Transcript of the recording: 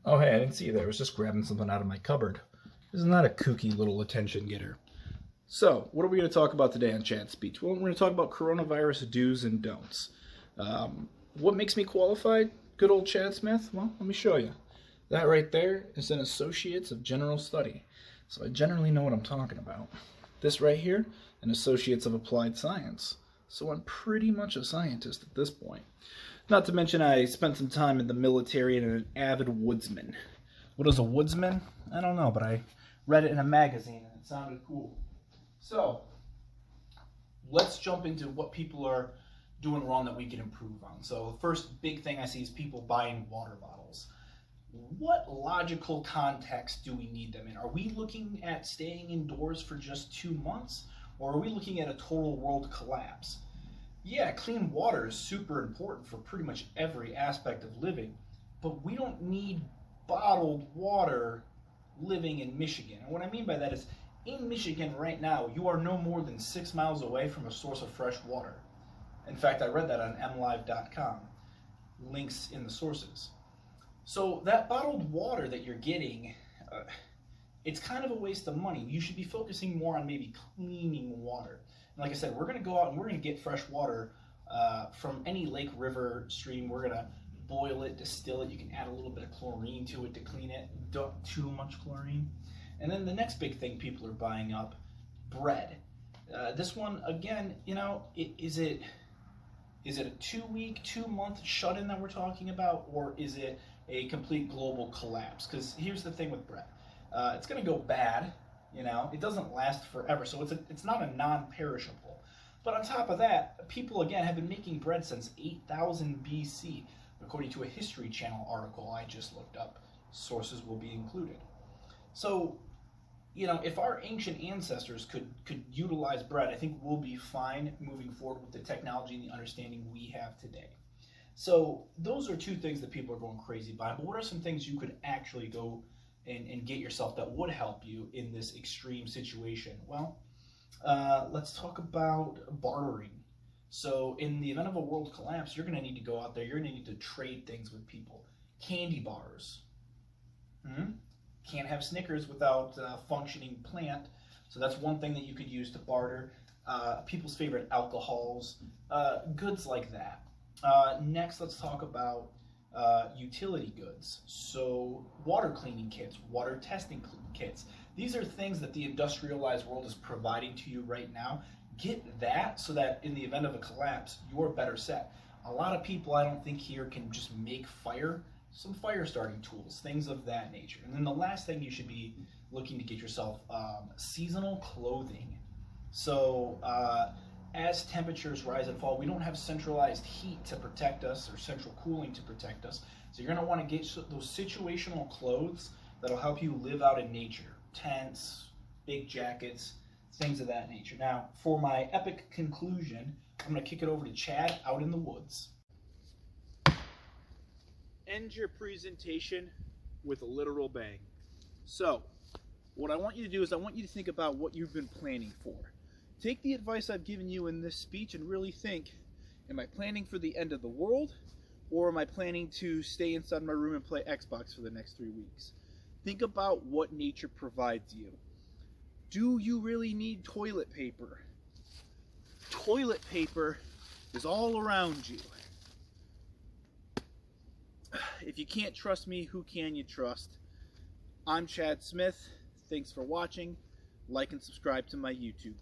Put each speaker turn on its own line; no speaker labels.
Oh, hey, I didn't see you there. I was just grabbing something out of my cupboard. Isn't that a kooky little attention getter? So, what are we going to talk about today on Chat Speech? Well, we're going to talk about coronavirus do's and don'ts. What makes me qualified? Good old Chad Smith? Well, let me show you. That right there is an Associates of General Study. So I generally know what I'm talking about. This right here, an Associates of Applied Science. So I'm pretty much a scientist at this point. Not to mention I spent some time in the military and an avid woodsman. What is a woodsman? I don't know, but I read it in a magazine and it sounded cool. So, let's jump into what people are doing wrong that we can improve on. So the first big thing I see is people buying water bottles. What logical context do we need them in? Are we looking at staying indoors for just 2 months? Or are we looking at a total world collapse? Yeah, clean water is super important for pretty much every aspect of living, but we don't need bottled water living in Michigan. And what I mean by that is, in Michigan right now, you are no more than 6 miles away from a source of fresh water. In fact, I read that on mlive.com. Links in the sources. So that bottled water that you're getting, it's kind of a waste of money. You should be focusing more on maybe cleaning water. And like I said, we're going to go out and we're going to get fresh water from any lake, river, stream. We're going to boil it, distill it. You can add a little bit of chlorine to it to clean it. Don't too much chlorine. And then the next big thing people are buying up, bread. This one, again, you know, is it a 2-week, 2-month shut-in that we're talking about, or is it a complete global collapse? Because here's the thing with bread. It's going to go bad, you know. It doesn't last forever, so it's not a non-perishable. But on top of that, people, again, have been making bread since 8000 BC, according to a History Channel article I just looked up. Sources will be included. So, you know, if our ancient ancestors could utilize bread, I think we'll be fine moving forward with the technology and the understanding we have today. So those are two things that people are going crazy by. But what are some things you could actually go and get yourself that would help you in this extreme situation? Well, let's talk about bartering. So in the event of a world collapse, you're going to need to go out there. You're going to need to trade things with people. Candy bars. Can't have Snickers without a functioning plant. So that's one thing that you could use to barter. People's favorite alcohols, goods like that. Next, let's talk about utility goods. So water cleaning kits, water testing kits. These are things that the industrialized world is providing to you right now. Get that so that in the event of a collapse, you're better set. A lot of people I don't think here can just make fire. Some fire starting tools, things of that nature. And then the last thing you should be looking to get yourself, seasonal clothing. So as temperatures rise and fall, we don't have centralized heat to protect us or central cooling to protect us. So you're going to want to get those situational clothes that'll help you live out in nature. Tents, big jackets, things of that nature. Now, for my epic conclusion, I'm going to kick it over to Chad out in the woods. End your presentation with a literal bang. So, what I want you to do is I want you to think about what you've been planning for. Take the advice I've given you in this speech and really think, am I planning for the end of the world, or am I planning to stay inside my room and play Xbox for the next 3 weeks? Think about what nature provides you. Do you really need toilet paper? Toilet paper is all around you. If you can't trust me, who can you trust? I'm Chad Smith. Thanks for watching. Like and subscribe to my YouTube channel.